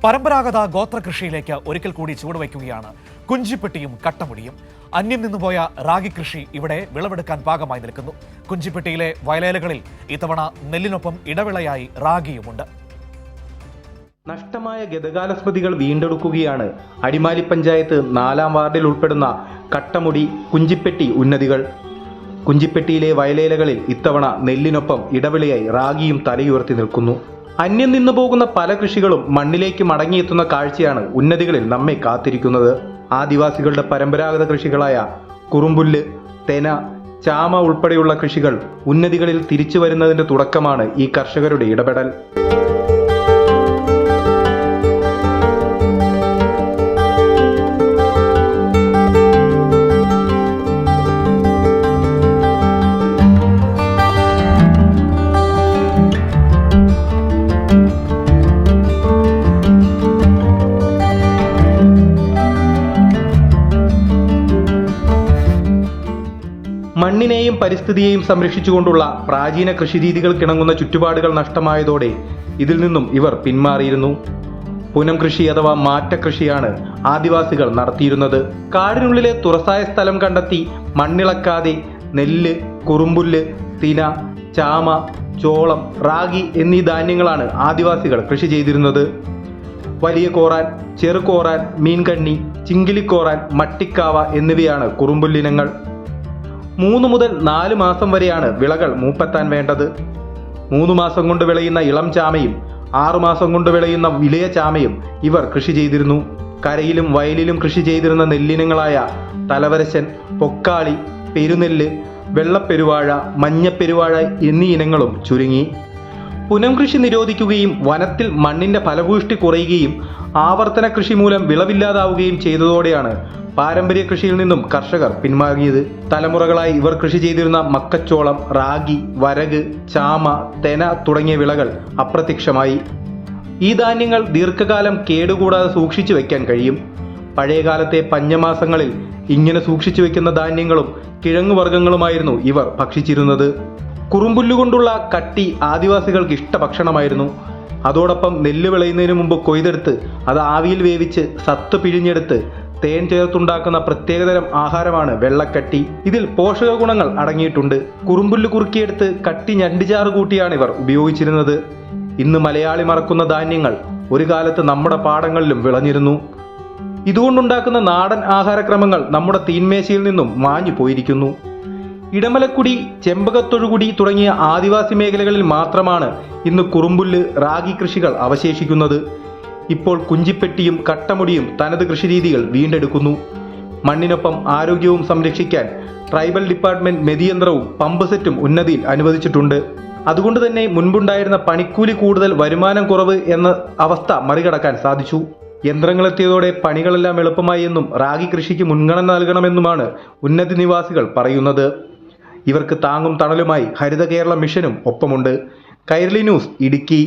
പരമ്പരാഗത ഗോത്രകൃഷിയിലേക്ക് ഒരിക്കൽ കൂടി ചുവടുവയ്ക്കുകയാണ് കുഞ്ചിപ്പെട്ടിയും കട്ടമുടിയും. അന്യം നിന്നുപോയ റാഗി കൃഷി ഇവിടെ വിളവെടുക്കാൻ പാകമായി നിൽക്കുന്നു. കുഞ്ചിപ്പെട്ടിയിലെ വയലേലകളിൽ ഇത്തവണ നെല്ലിനൊപ്പം ഇടവിളയായി റാഗിയുമുണ്ട്. നഷ്ടമായ ഗതകാല സ്മൃതികൾ വീണ്ടെടുക്കുകയാണ് അടിമാലി പഞ്ചായത്ത് 4-ാം വാർഡിൽ ഉൾപ്പെടുന്ന കട്ടമുടി കുഞ്ചിപ്പെട്ടി ഉന്നതികൾ. കുഞ്ചിപ്പെട്ടിയിലെ വയലേലകളിൽ ഇത്തവണ നെല്ലിനൊപ്പം ഇടവിളയായി റാഗിയും തലയുയർത്തി നിൽക്കുന്നു. അന്യം നിന്നു പോകുന്ന പല കൃഷികളും മണ്ണിലേക്ക് മടങ്ങിയെത്തുന്ന കാഴ്ചയാണ് ഉന്നതികളിൽ നമ്മെ കാത്തിരിക്കുന്നത്. ആദിവാസികളുടെ പരമ്പരാഗത കൃഷികളായ കുറുമ്പുല്ല്, തെന, ചാമ ഉൾപ്പെടെയുള്ള കൃഷികൾ ഉന്നതികളിൽ തിരിച്ചു വരുന്നതിന്റെ തുടക്കമാണ് ഈ കർഷകരുടെ ഇടപെടൽ. മണ്ണിനെയും പരിസ്ഥിതിയെയും സംരക്ഷിച്ചുകൊണ്ടുള്ള പ്രാചീന കൃഷിരീതികൾക്കിണങ്ങുന്ന ചുറ്റുപാടുകൾ നഷ്ടമായതോടെ ഇതിൽ നിന്നും ഇവർ പിന്മാറിയിരുന്നു. പുനം കൃഷി അഥവാ മാറ്റകൃഷിയാണ് ആദിവാസികൾ നടത്തിയിരുന്നത്. കാടിനുള്ളിലെ തുറസായ സ്ഥലം കണ്ടെത്തി മണ്ണിളക്കാതെ നെല്ല്, കുറുമ്പുല്ല്, തിന, ചാമ, ചോളം, റാഗി എന്നീ ധാന്യങ്ങളാണ് ആദിവാസികൾ കൃഷി ചെയ്തിരുന്നത്. വലിയ കോറാൻ, ചെറുകോറാൻ, മീൻകണ്ണി, ചിങ്കിലിക്കോറാൻ, മട്ടിക്കാവ എന്നിവയാണ് കുറുമ്പുല്ലിനങ്ങൾ. 3 മുതൽ 4 മാസം വരെയാണ് വിളകൾ മൂപ്പെത്താൻ വേണ്ടത്. 3 മാസം കൊണ്ട് വിളയുന്ന ഇളം ചാമയും 6 മാസം കൊണ്ട് വിളയുന്ന ഇളയ ചാമയും ഇവർ കൃഷി ചെയ്തിരുന്നു. കരയിലും വയലിലും കൃഷി ചെയ്തിരുന്ന നെല്ലിനങ്ങളായ തലവരശൻ, പൊക്കാളി, പെരുനെല്ല്, വെള്ളപ്പെരുവാഴ, മഞ്ഞപ്പെരുവാഴ എന്നീ ഇനങ്ങളും ചുരുങ്ങി. പുനം കൃഷി നിരോധിക്കുകയും വനത്തിൽ മണ്ണിന്റെ ഫലഭൂഷ്ടി കുറയുകയും ആവർത്തന കൃഷി മൂലം വിളവില്ലാതാവുകയും ചെയ്തതോടെയാണ് പാരമ്പര്യ കൃഷിയിൽ നിന്നും കർഷകർ പിന്മാറിയത്. തലമുറകളായി ഇവർ കൃഷി ചെയ്തിരുന്ന മക്കച്ചോളം, റാഗി, വരക്, ചാമ, തെന തുടങ്ങിയ വിളകൾ അപ്രത്യക്ഷമായി. ഈ ധാന്യങ്ങൾ ദീർഘകാലം കേടുകൂടാതെ സൂക്ഷിച്ചു വയ്ക്കാൻ കഴിയും. പഴയകാലത്തെ പഞ്ഞമാസങ്ങളിൽ ഇങ്ങനെ സൂക്ഷിച്ചു വയ്ക്കുന്ന ധാന്യങ്ങളും കിഴങ്ങുവർഗ്ഗങ്ങളുമായിരുന്നു ഇവർ ഭക്ഷിച്ചിരുന്നത്. കുറുമ്പുല്ലുകൊണ്ടുള്ള കട്ടി ആദിവാസികൾക്ക് ഇഷ്ടഭക്ഷണമായിരുന്നു. അതോടൊപ്പം നെല്ല് വിളയുന്നതിന് മുമ്പ് കൊയ്തെടുത്ത് അത് ആവിയിൽ വേവിച്ച് സത്ത് പിഴിഞ്ഞെടുത്ത് തേൻ ചേർത്തുണ്ടാക്കുന്ന പ്രത്യേകതരം ആഹാരമാണ് വെള്ളക്കട്ടി. ഇതിൽ പോഷക ഗുണങ്ങൾ അടങ്ങിയിട്ടുണ്ട്. കുറുമ്പുല്ല് കുറുക്കിയെടുത്ത് കട്ടി ഞണ്ടിച്ചാറ് കൂട്ടിയാണ് ഇവർ ഉപയോഗിച്ചിരുന്നത്. ഇന്ന് മലയാളി മറക്കുന്ന ധാന്യങ്ങൾ ഒരു കാലത്ത് നമ്മുടെ പാടങ്ങളിലും വിളഞ്ഞിരുന്നു. ഇതുകൊണ്ടുണ്ടാക്കുന്ന നാടൻ ആഹാരക്രമങ്ങൾ നമ്മുടെ തീന്മേശയിൽ നിന്നും മാഞ്ഞു പോയിരിക്കുന്നു. ഇടമലക്കുടി, ചെമ്പകത്തൊഴുകുടി തുടങ്ങിയ ആദിവാസി മേഖലകളിൽ മാത്രമാണ് ഇന്ന് കുറുമ്പുല്ല്, റാഗി കൃഷികൾ അവശേഷിക്കുന്നത്. ഇപ്പോൾ കുഞ്ചിപ്പെട്ടിയും കട്ടമുടിയും തനത് കൃഷിരീതികൾ വീണ്ടെടുക്കുന്നു. മണ്ണിനൊപ്പം ആരോഗ്യവും സംരക്ഷിക്കാൻ ട്രൈബൽ ഡിപ്പാർട്ട്മെന്റ് മെതിയന്ത്രവും പമ്പ് സെറ്റും ഉന്നതിയിൽ അനുവദിച്ചിട്ടുണ്ട്. അതുകൊണ്ട് തന്നെ മുൻപുണ്ടായിരുന്ന പണിക്കൂലി കൂടുതൽ, വരുമാനം കുറവ് എന്ന അവസ്ഥ മറികടക്കാൻ സാധിച്ചു. യന്ത്രങ്ങളെത്തിയതോടെ പണികളെല്ലാം എളുപ്പമായി എന്നും റാഗി കൃഷിക്ക് മുൻഗണന നൽകണമെന്നുമാണ് ഉന്നതി നിവാസികൾ പറയുന്നത്. ഇവർക്ക് താങ്ങും തണലുമായി ഹരിത കേരള മിഷനും ഒപ്പമുണ്ട്. കൈരളി ന്യൂസ്, ഇടുക്കി.